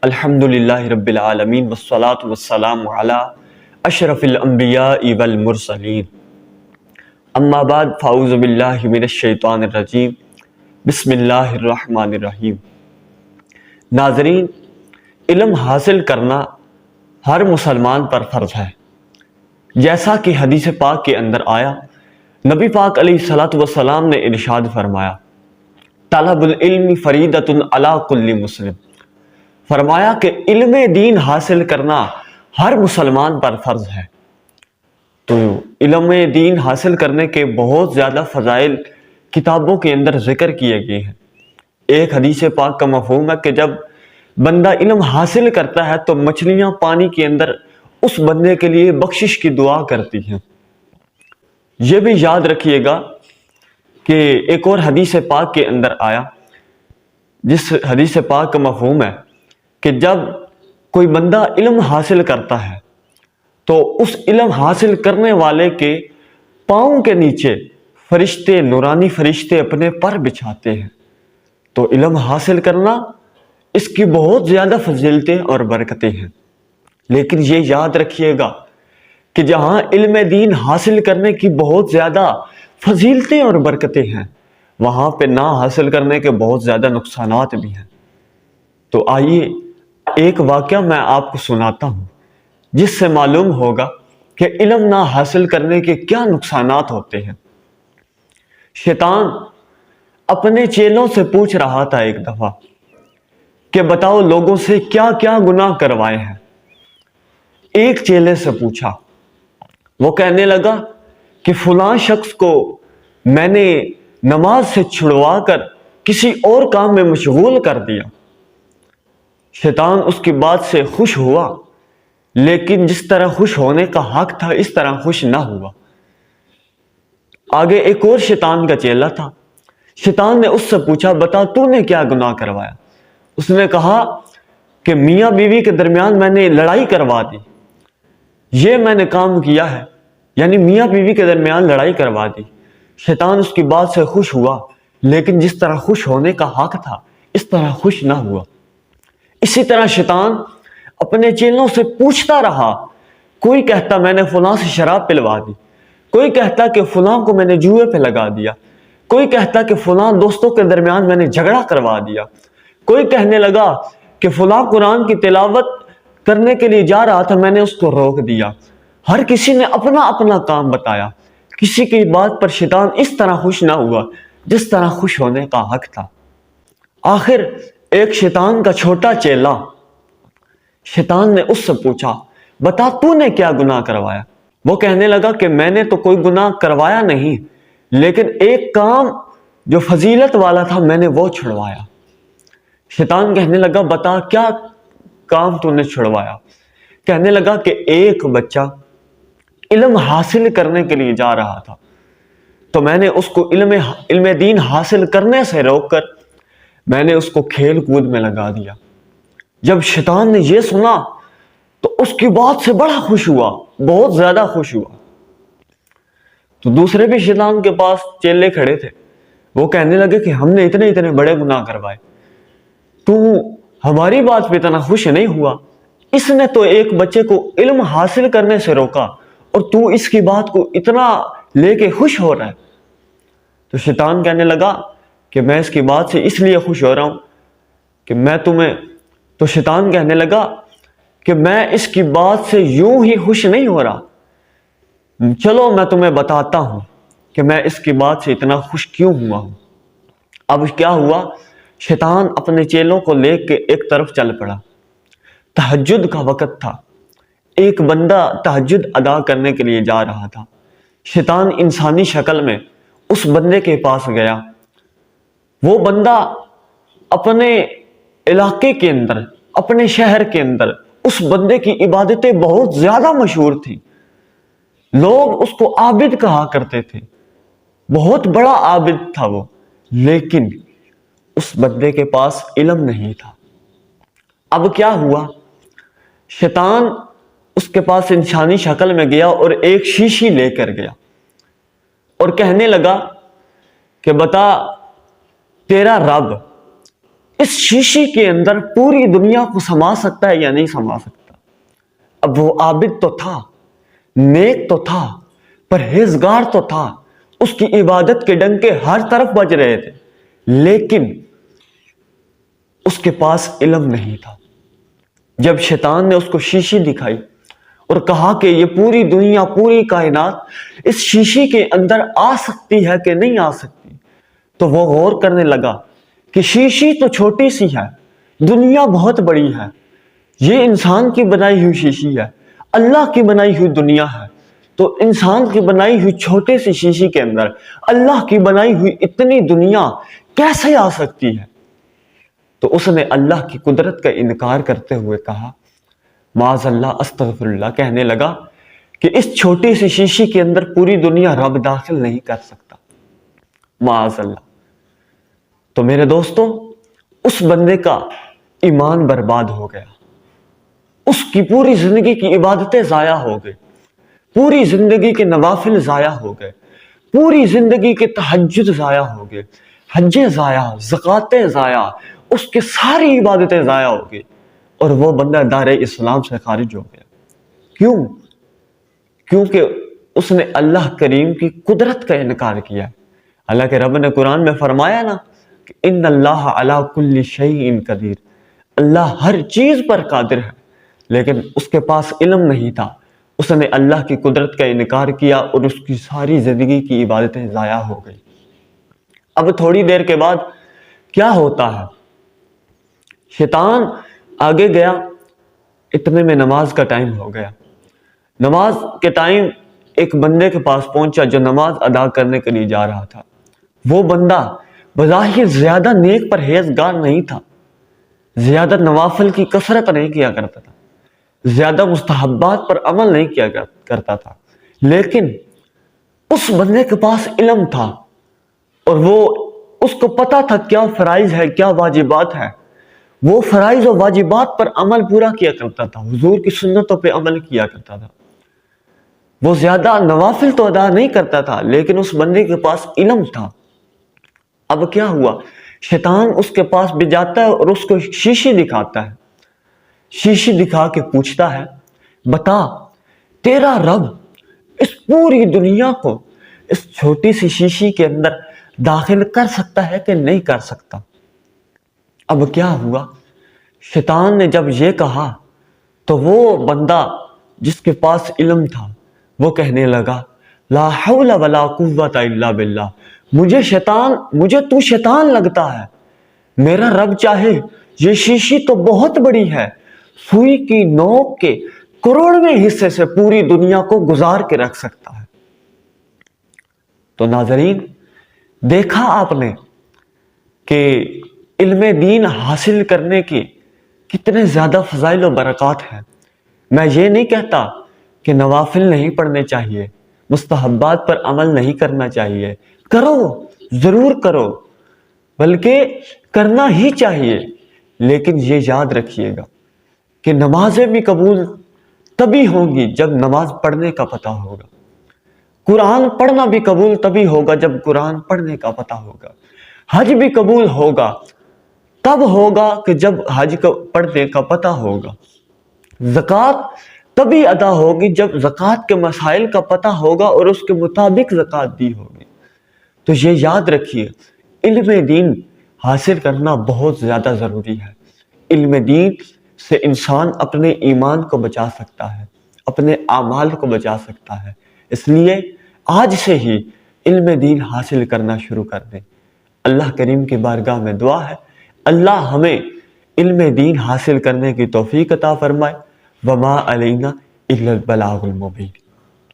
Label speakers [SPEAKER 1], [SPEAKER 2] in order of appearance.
[SPEAKER 1] الحمدللہ رب العالمین والصلاة والسلام علی اشرف الانبیاء والمرسلین اما بعد فاعوذ باللہ من الشیطان الرجیم بسم اللہ الرحمن الرحیم۔ ناظرین، علم حاصل کرنا ہر مسلمان پر فرض ہے، جیسا کہ حدیث پاک کے اندر آیا۔ نبی پاک علیہ الصلوۃ والسلام نے ارشاد فرمایا، طلب العلم فریضۃ علی کل مسلم، فرمایا کہ علم دین حاصل کرنا ہر مسلمان پر فرض ہے۔ تو علم دین حاصل کرنے کے بہت زیادہ فضائل کتابوں کے اندر ذکر کیے گئے ہیں۔ ایک حدیث پاک کا مفہوم ہے کہ جب بندہ علم حاصل کرتا ہے تو مچھلیاں پانی کے اندر اس بندے کے لیے بخشش کی دعا کرتی ہیں۔ یہ بھی یاد رکھیے گا کہ ایک اور حدیث پاک کے اندر آیا، جس حدیث پاک کا مفہوم ہے کہ جب کوئی بندہ علم حاصل کرتا ہے تو اس علم حاصل کرنے والے کے پاؤں کے نیچے فرشتے، نورانی فرشتے اپنے پر بچھاتے ہیں۔ تو علم حاصل کرنا، اس کی بہت زیادہ فضیلتیں اور برکتیں ہیں، لیکن یہ یاد رکھیے گا کہ جہاں علم دین حاصل کرنے کی بہت زیادہ فضیلتیں اور برکتیں ہیں، وہاں پہ نہ حاصل کرنے کے بہت زیادہ نقصانات بھی ہیں۔ تو آئیے ایک واقعہ میں آپ کو سناتا ہوں، جس سے معلوم ہوگا کہ علم نہ حاصل کرنے کے کیا نقصانات ہوتے ہیں۔ شیطان اپنے چیلوں سے پوچھ رہا تھا ایک دفعہ کہ بتاؤ لوگوں سے کیا کیا گناہ کروائے ہیں۔ ایک چیلے سے پوچھا، وہ کہنے لگا کہ فلاں شخص کو میں نے نماز سے چھڑوا کر کسی اور کام میں مشغول کر دیا۔ شیطان اس کی بات سے خوش ہوا، لیکن جس طرح خوش ہونے کا حق تھا اس طرح خوش نہ ہوا۔ آگے ایک اور شیطان کا چیلا تھا۔ شیطان نے اس سے پوچھا، بتا تو نے کیا گناہ کروایا؟ اس نے کہا کہ میاں بیوی کے درمیان میں نے لڑائی کروا دی، یہ میں نے کام کیا ہے، یعنی میاں بیوی کے درمیان لڑائی کروا دی۔ شیطان اس کی بات سے خوش ہوا، لیکن جس طرح خوش ہونے کا حق تھا اس طرح خوش نہ ہوا۔ اسی طرح شیطان اپنے چیلوں سے پوچھتا رہا، کوئی کہتا میں نے فلاں سے شراب پلوا دی، کوئی کہتا کہ فلاں کو میں نے جوئے پہ لگا دیا، کوئی کہتا کہ فلاں دوستوں کے درمیان میں نے جھگڑا کروا دیا، کوئی کہنے لگا کہ فلاں قرآن کی تلاوت کرنے کے لیے جا رہا تھا، میں نے اس کو روک دیا۔ ہر کسی نے اپنا اپنا کام بتایا، کسی کی بات پر شیطان اس طرح خوش نہ ہوا جس طرح خوش ہونے کا حق تھا۔ آخر ایک شیطان کا چھوٹا چیلا، شیطان نے اس سے پوچھا، بتا تو نے کیا گناہ کروایا؟ وہ کہنے لگا کہ میں نے تو کوئی گناہ کروایا نہیں، لیکن ایک کام جو فضیلت والا تھا میں نے وہ چھڑوایا۔ شیطان کہنے لگا، بتا کیا کام تو نے چھڑوایا؟ کہنے لگا کہ ایک بچہ علم حاصل کرنے کے لیے جا رہا تھا، تو میں نے اس کو علم دین حاصل کرنے سے روک کر میں نے اس کو کھیل کود میں لگا دیا۔ جب شیطان نے یہ سنا تو اس کی بات سے بڑا خوش ہوا، بہت زیادہ خوش ہوا۔ تو دوسرے بھی شیطان کے پاس چیلے کھڑے تھے، وہ کہنے لگے کہ ہم نے اتنے بڑے گناہ کروائے، تو ہماری بات پہ اتنا خوش نہیں ہوا؟ اس نے تو ایک بچے کو علم حاصل کرنے سے روکا اور تو اس کی بات کو اتنا لے کے خوش ہو رہا ہے۔ تو شیطان کہنے لگا کہ میں اس کی بات سے اس لیے خوش ہو رہا ہوں کہ میں تمہیں، تو شیطان کہنے لگا کہ میں اس کی بات سے یوں ہی خوش نہیں ہو رہا، چلو میں تمہیں بتاتا ہوں کہ میں اس کی بات سے اتنا خوش کیوں ہوا ہوں۔ اب کیا ہوا، شیطان اپنے چیلوں کو لے کے ایک طرف چل پڑا۔ تہجد کا وقت تھا، ایک بندہ تہجد ادا کرنے کے لیے جا رہا تھا۔ شیطان انسانی شکل میں اس بندے کے پاس گیا۔ وہ بندہ اپنے علاقے کے اندر، اپنے شہر کے اندر اس بندے کی عبادتیں بہت زیادہ مشہور تھیں، لوگ اس کو عابد کہا کرتے تھے، بہت بڑا عابد تھا وہ، لیکن اس بندے کے پاس علم نہیں تھا۔ اب کیا ہوا، شیطان اس کے پاس انسانی شکل میں گیا اور ایک شیشی لے کر گیا اور کہنے لگا کہ بتا تیرا رب اس شیشے کے اندر پوری دنیا کو سما سکتا ہے یا نہیں سما سکتا؟ اب وہ عابد تو تھا، نیک تو تھا، پرہیزگار تو تھا، اس کی عبادت کے ڈنکے ہر طرف بج رہے تھے، لیکن اس کے پاس علم نہیں تھا۔ جب شیطان نے اس کو شیشی دکھائی اور کہا کہ یہ پوری دنیا، پوری کائنات اس شیشے کے اندر آ سکتی ہے کہ نہیں آ سکتی، تو وہ غور کرنے لگا کہ شیشی تو چھوٹی سی ہے، دنیا بہت بڑی ہے، یہ انسان کی بنائی ہوئی شیشی ہے، اللہ کی بنائی ہوئی دنیا ہے، تو انسان کی بنائی ہوئی چھوٹے سی شیشی کے اندر اللہ کی بنائی ہوئی اتنی دنیا کیسے آ سکتی ہے؟ تو اس نے اللہ کی قدرت کا انکار کرتے ہوئے کہا معاذ اللہ، استغفر اللہ، کہنے لگا کہ اس چھوٹی سی شیشی کے اندر پوری دنیا رب داخل نہیں کر سکتا، معاذ اللہ۔ تو میرے دوستوں، اس بندے کا ایمان برباد ہو گیا، اس کی پوری زندگی کی عبادتیں ضائع ہو گئی، پوری زندگی کے نوافل ضائع ہو گئے، پوری زندگی کے تہجد ضائع ہو گئے، حجیں ضائع، زکاتیں ضائع، اس کی ساری عبادتیں ضائع ہو گئی، اور وہ بندہ دار اسلام سے خارج ہو گیا۔ کیوں؟ کیونکہ اس نے اللہ کریم کی قدرت کا انکار کیا۔ اللہ کے رب نے قرآن میں فرمایا نا کہ ان اللہ علی کل شیء قدیر، اللہ ہر چیز پر قادر ہے، لیکن اس کے پاس علم نہیں تھا، اس نے اللہ کی قدرت کا انکار کیا اور اس کی ساری زندگی کی عبادتیں ضائع ہو گئی۔ اب تھوڑی دیر کے بعد کیا ہوتا ہے؟ شیطان آگے گیا، اتنے میں نماز کا ٹائم ہو گیا۔ نماز کے ٹائم ایک بندے کے پاس پہنچا جو نماز ادا کرنے کے لیے جا رہا تھا۔ وہ بندہ بظاہر زیادہ نیک پرہیزگار نہیں تھا، زیادہ نوافل کی کثرت نہیں کیا کرتا تھا، زیادہ مستحبات پر عمل نہیں کیا کرتا تھا، لیکن اس بندے کے پاس علم تھا اور وہ اس کو پتا تھا کیا فرائض ہے، کیا واجبات ہے۔ وہ فرائض و واجبات پر عمل پورا کیا کرتا تھا، حضور کی سنتوں پہ عمل کیا کرتا تھا۔ وہ زیادہ نوافل تو ادا نہیں کرتا تھا، لیکن اس بندے کے پاس علم تھا۔ اب کیا ہوا؟ شیطان اس کے پاس بھی جاتا ہے اور اس کو شیشی دکھاتا ہے، شیشی دکھا کے پوچھتا ہے بتا تیرا رب اس پوری دنیا کو اس چھوٹی سی شیشی کے اندر داخل کر سکتا ہے کہ نہیں کر سکتا؟ اب کیا ہوا؟ شیطان نے جب یہ کہا تو وہ بندہ جس کے پاس علم تھا وہ کہنے لگا لا حول ولا قوت الا باللہ، مجھے تو شیطان لگتا ہے، میرا رب چاہے یہ شیشی تو بہت بڑی ہے، سوئی کی نوک کے کروڑویں حصے سے پوری دنیا کو گزار کے رکھ سکتا ہے۔ تو ناظرین، دیکھا آپ نے کہ علم دین حاصل کرنے کے کتنے زیادہ فضائل و برکات ہیں۔ میں یہ نہیں کہتا کہ نوافل نہیں پڑھنے چاہیے، مستحبات پر عمل نہیں کرنا چاہیے، کرو، ضرور کرو، بلکہ کرنا ہی چاہیے، لیکن یہ یاد رکھیے گا کہ نمازیں بھی قبول تبھی ہوں گی جب نماز پڑھنے کا پتہ ہوگا، قرآن پڑھنا بھی قبول تبھی ہوگا جب قرآن پڑھنے کا پتہ ہوگا، حج بھی قبول ہوگا تب ہوگا کہ جب حج کو پڑھنے کا پتہ ہوگا، زکوٰۃ تبھی ادا ہوگی جب زکوٰۃ کے مسائل کا پتہ ہوگا اور اس کے مطابق زکوٰۃ دی ہوگی۔ تو یہ یاد رکھیے، علم دین حاصل کرنا بہت زیادہ ضروری ہے۔ علم دین سے انسان اپنے ایمان کو بچا سکتا ہے، اپنے اعمال کو بچا سکتا ہے، اس لیے آج سے ہی علم دین حاصل کرنا شروع کر دیں۔ اللہ کریم کی بارگاہ میں دعا ہے اللہ ہمیں علم دین حاصل کرنے کی توفیق عطا فرمائے۔ وما علینا الا البلاغ المبین۔